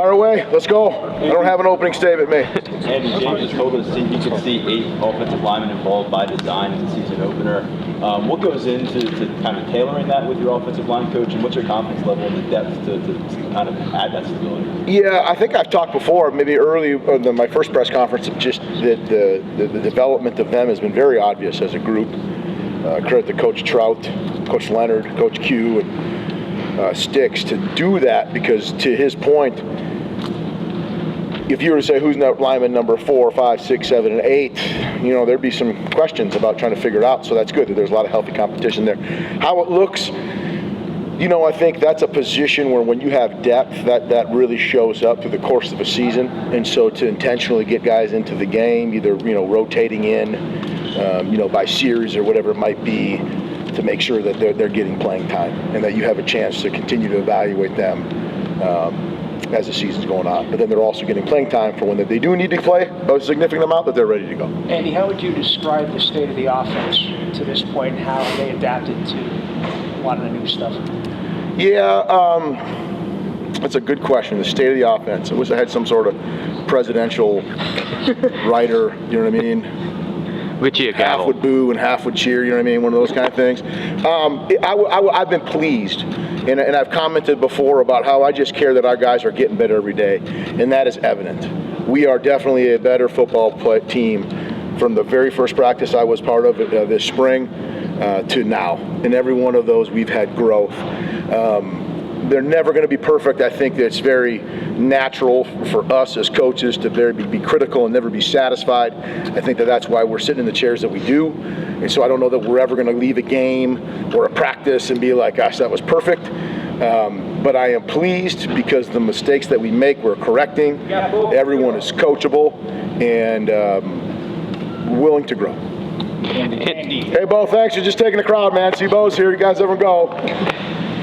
Fire away. Let's go. I don't have an opening statement, mate. Andy, James just told us he could see 8 offensive linemen involved by design in the season opener. What goes into kind of tailoring that with your offensive line coach, and what's your confidence level in the depth to kind of add that stability? Yeah, I think I've talked before, maybe early in my first press conference, just that the development of them has been very obvious as a group. Credit to Coach Trout, Coach Leonard, Coach Q, and Sticks to do that, because to his point, if you were to say who's lineman number 4, 5, 6, 7, and 8, there'd be some questions about trying to figure it out. So that's good that there's a lot of healthy competition there. How it looks, I think that's a position where when you have depth, that really shows up through the course of a season. And so to intentionally get guys into the game, either rotating in, by series or whatever it might be, to make sure that they're getting playing time and that you have a chance to continue to evaluate them as the season's going on. But then they're also getting playing time for when they do need to play a significant amount, that they're ready to go. Andy, how would you describe the state of the offense to this point and how they adapted to a lot of the new stuff? Yeah, that's a good question. The state of the offense. I wish I had some sort of presidential writer, you know what I mean? Which you half would boo and half would cheer, you know what I mean? One of those kind of things. I've been pleased, and I've commented before about how I just care that our guys are getting better every day, and that is evident. We are definitely a better football team from the very first practice I was part of this spring to now. In every one of those, we've had growth. They're never going to be perfect. I think that it's very natural for us as coaches to be critical and never be satisfied. I think that's why we're sitting in the chairs that we do. And so I don't know that we're ever going to leave a game or a practice and be like, gosh, that was perfect. But I am pleased because the mistakes that we make, we're correcting. Everyone is coachable and willing to grow. Andy. Hey, Bo, thanks for just taking the crowd, man. See Bo's here. You guys ever go?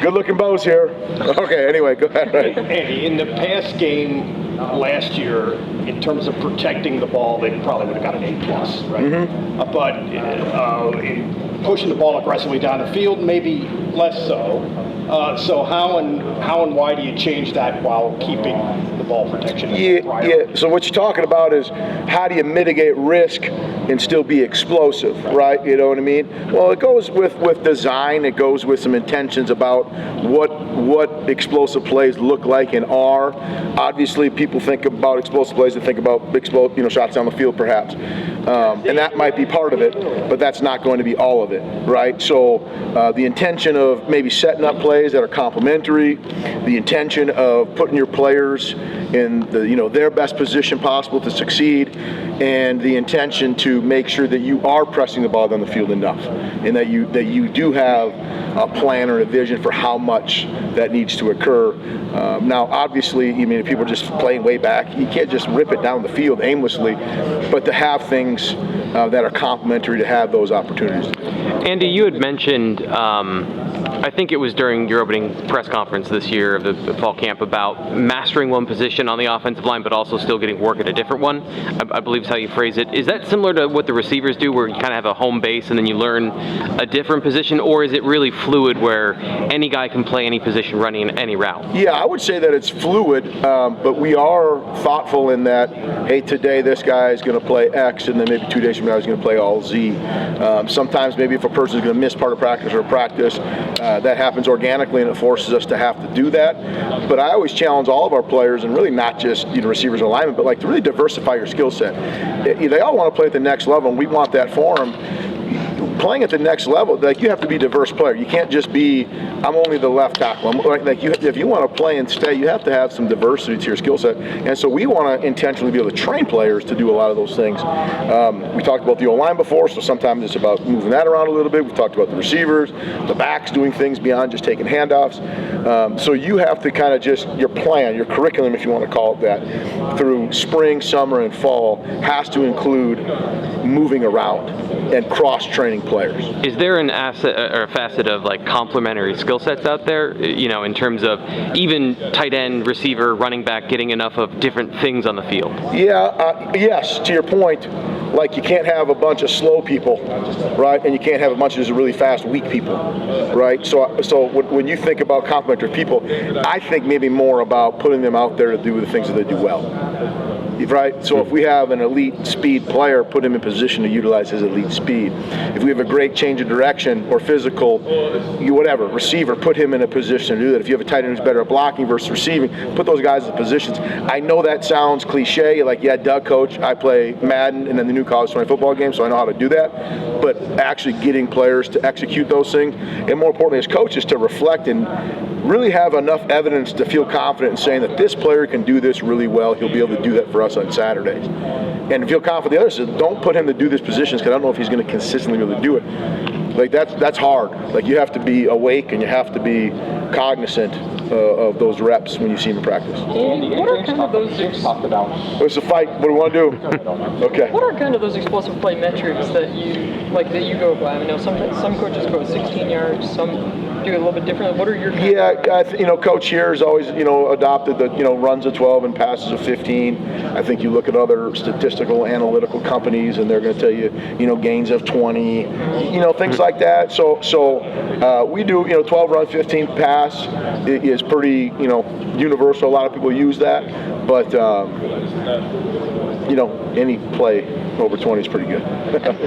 Good-looking Bo's here. Okay, anyway, go ahead. Right. Andy, in the past game last year, in terms of protecting the ball, they probably would have got an A+, right? Mm-hmm. But in pushing the ball aggressively down the field, maybe less so. So how and why do you change that while keeping the ball protection? Yeah. So what you're talking about is how do you mitigate risk and still be explosive, right? You know what I mean? Well, it goes with design. It goes with some intentions about what explosive plays look like and are. Obviously, people think about explosive plays and think about shots down the field, perhaps, and that might be part of it, but that's not going to be all of it, right? So the intention of maybe setting up plays that are complementary, the intention of putting your players in their best position possible to succeed, and the intention to make sure that you are pressing the ball down the field enough, and that you do have a plan or a vision for how much that needs to occur. Now, obviously, if people are just playing way back, you can't just rip it down the field aimlessly, but to have things that are complementary, to have those opportunities. Andy, you had mentioned, I think it was during your opening press conference this year of the fall camp, about mastering one position on the offensive line, but also still getting work at a different one. I believe is how you phrase it. Is that similar to what the receivers do, where you kind of have a home base and then you learn a different position, or is it really fluid where any guy can play any position running any route? Yeah, I would say that it's fluid, but we are thoughtful in that, hey, today this guy is going to play X, and then maybe 2 days from now he's going to play all Z. Sometimes maybe if a person is going to miss part of practice or practice, that happens organically and it forces us to have to do that. But I always challenge all of our players, and really not just receivers and linemen, but to really diversify your skill set. They all want to play at the next level, and we want that for them. Playing at the next level, you have to be a diverse player. You can't just be, I'm only the left tackle. If you want to play and stay, you have to have some diversity to your skill set. And so we want to intentionally be able to train players to do a lot of those things. We talked about the O-line before, so sometimes it's about moving that around a little bit. We've talked about the receivers, the backs doing things beyond just taking handoffs. So you have to kind of just, your plan, your curriculum, if you want to call it that, through spring, summer, and fall, has to include moving around and cross-training players. Is there an asset or a facet of like complementary skill sets out there, in terms of even tight end, receiver, running back, getting enough of different things on the field? Yeah, yes, to your point, like you can't have a bunch of slow people, right? And you can't have a bunch of just really fast, weak people, right? So when you think about complementary people, I think maybe more about putting them out there to do the things that they do well. Right? So if we have an elite speed player, put him in position to utilize his elite speed. If we have a great change of direction or physical, whatever, receiver, put him in a position to do that. If you have a tight end who's better at blocking versus receiving, put those guys in positions. I know that sounds cliche, like, yeah, Doug, coach, I play Madden and then the new college 20 football game, so I know how to do that. But actually getting players to execute those things, and more importantly as coaches to reflect and really have enough evidence to feel confident in saying that this player can do this really well. He'll be able to do that for us on Saturdays. And feel confident the others. So don't put him to do these positions because I don't know if he's going to consistently be able to do it. Like that's hard. Like you have to be awake and you have to be cognizant of those reps when you see him in practice. Andy, what are kind of those? Talked about. It's a fight. What do we want to do? Okay. What are kind of those explosive play metrics that you go by? I know some coaches go 16 yards, some do a little bit different. What are your? Yeah, Coach here has always adopted the runs of 12 and passes of 15. I think you look at other statistical analytical companies and they're going to tell you gains of 20, things like that. So we do 12 run, 15 pass is pretty universal. A lot of people use that, but any play over 20 is pretty good.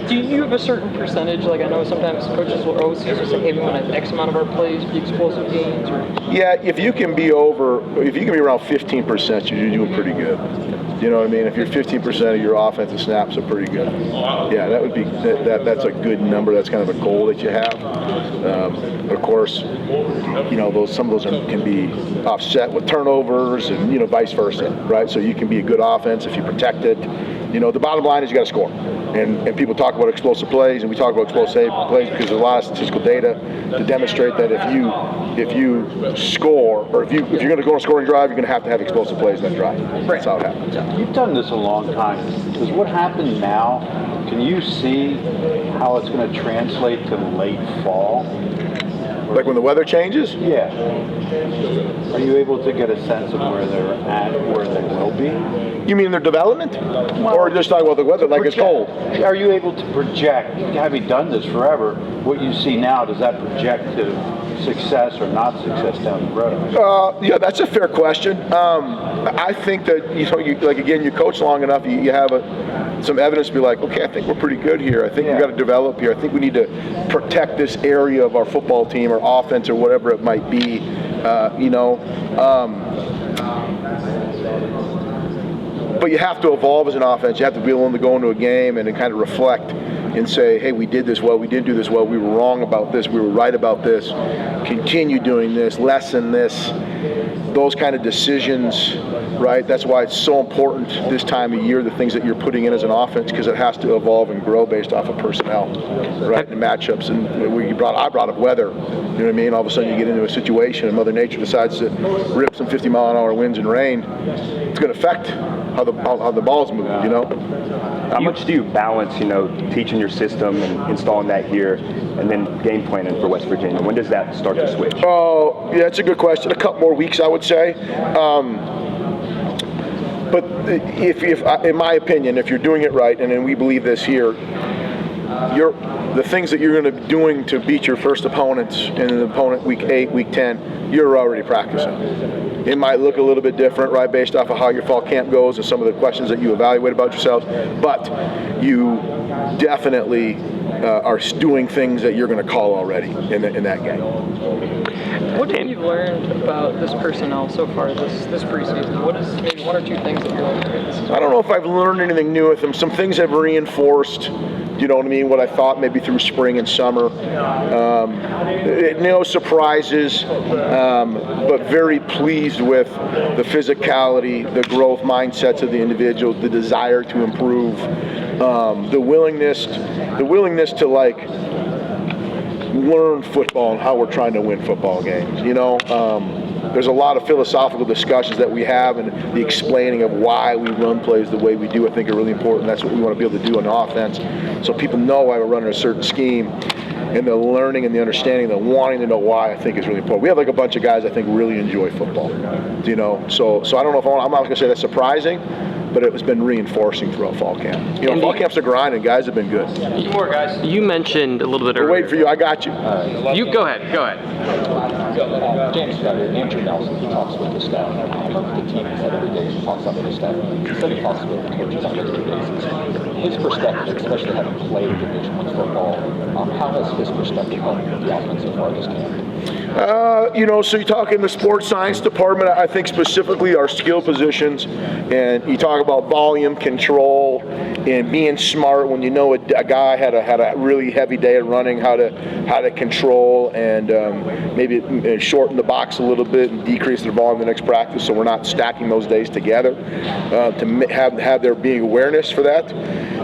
Do you have a certain percentage? Like I know sometimes coaches will always say, hey, we want X amount of our plays be explosive gains. Yeah, if you can be around 15%, you're doing pretty good. You know what I mean? If you're 15% of your offensive snaps are pretty good. Yeah, that would be that's a good number. That's kind of a goal that you have. Of course, some of those can be offset with turnovers and vice versa, right? So you can be a good offense if you protect it. The bottom line is you got to score. And people talk about explosive plays, and we talk about explosive plays because there's a lot of statistical data to demonstrate that if you score, or if you're going to go on a scoring drive, you're going to have explosive plays in that drive. That's how it happens. You've done this a long time. Does what happened now, can you see how it's going to translate to late fall? Like when the weather changes? Yeah. Are you able to get a sense of where they're at, where they will be? You mean their development? Or just talking about the weather, like it's cold? Are you able to project, having done this forever, what you see now, does that project to success or not success down the road? Yeah, that's a fair question. I think that, you coach long enough, you have some evidence to be like, okay, I think we're pretty good here. I think we've got to develop here. I think we need to protect this area of our football team or offense or whatever it might be, But you have to evolve as an offense. You have to be willing to go into a game and kind of reflect and say, hey, we did this well, we didn't do this well, we were wrong about this, we were right about this, continue doing this, lessen this, those kind of decisions, right? That's why it's so important this time of year, the things that you're putting in as an offense, because it has to evolve and grow based off of personnel, right, and matchups. And I brought up weather, you know what I mean? All of a sudden you get into a situation and Mother Nature decides to rip some 50-mile-an-hour winds and rain. It's going to affect how the ball's moving, How much do you balance, teaching your system and installing that here, and then game planning for West Virginia? When does that start to switch? Oh, yeah, that's a good question. A couple more weeks, I would say. But if in my opinion, if you're doing it right, and then we believe this here, the things that you're going to be doing to beat your first opponents and an opponent week 8, week 10, you're already practicing. It might look a little bit different, right, based off of how your fall camp goes and some of the questions that you evaluate about yourselves, but you definitely are doing things that you're going to call already in that game. What have you learned about this personnel so far this preseason? What is maybe one or two things that you're learning? I don't know if I've learned anything new with them. Some things have reinforced, you know what I mean, what I thought maybe through spring and summer. No surprises, but very pleased with the physicality, the growth mindsets of the individuals, the desire to improve, the willingness to learn football and how we're trying to win football games. there's a lot of philosophical discussions that we have, and the explaining of why we run plays the way we do, I think, are really important. That's what we want to be able to do on the offense, so people know why we're running a certain scheme. And the learning and the understanding, the wanting to know why, I think is really important. We have like a bunch of guys I think really enjoy football, you know. So I don't know if I'm not going to say that's surprising, but it's been reinforcing throughout fall camp. You know, fall camp's a grind, and guys have been good. More guys. You mentioned a little bit We're earlier. waiting for you. I got you. You go ahead. Go ahead. James Andrew Nelson, he talks with the staff. The team is every day. He talks about the staff. He said he talks with the coaches on a regular basis. His perspective, especially having played Division I football, how has his perspective helped the offense so far this camp? You know, so you talk in the sports science department, I think specifically our skill positions, and you talk about volume control and being smart when you know a guy had a really heavy day of running, how to control and maybe shorten the box a little bit and decrease their volume the next practice, so we're not stacking those days together. To have there being awareness for that.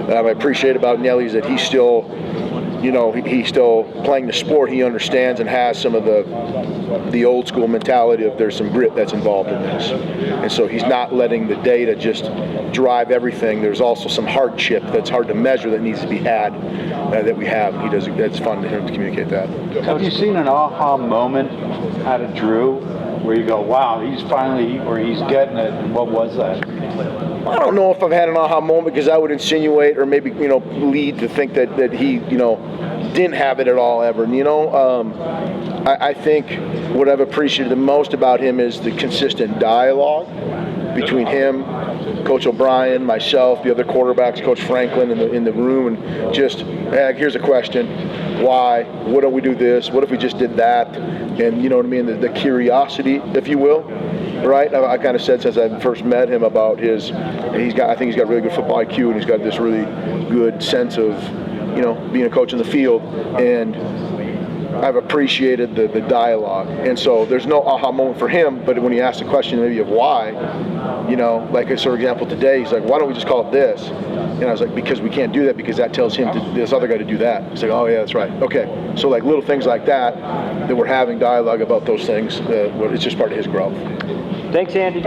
I appreciate about Nelly is that he's still, you know, he's still playing the sport. He understands and has some of the old school mentality of there's some grit that's involved in this, and so he's not letting the data just drive everything. There's also some hardship that's hard to measure that needs to be had that we have. He does. It's fun to him to communicate that. Have you seen an aha moment out of Drew where you go, wow, he's finally, or he's getting it, and what was that? I don't know if I've had an aha moment, because I would insinuate or maybe, you know, lead to think that he, you know, didn't have it at all ever. And, you know, I think what I've appreciated the most about him is the consistent dialogue between him, Coach O'Brien, myself, the other quarterbacks, Coach Franklin in the room, and just, hey, here's a question. Why? What don't we do this? What if we just did that? And you know what I mean? The curiosity, if you will, right? I kind of said since I first met him about I think he's got really good football IQ, and he's got this really good sense of, you know, being a coach in the field. And I've appreciated the dialogue. And so there's no aha moment for him, but when he asked the question maybe of why, you know, like for example today, he's like, why don't we just call it this? And I was like, because we can't do that, because that tells him this other guy to do that. He's like, oh yeah, that's right. Okay. So like little things like that we're having dialogue about those things, it's just part of his growth. Thanks, Andy.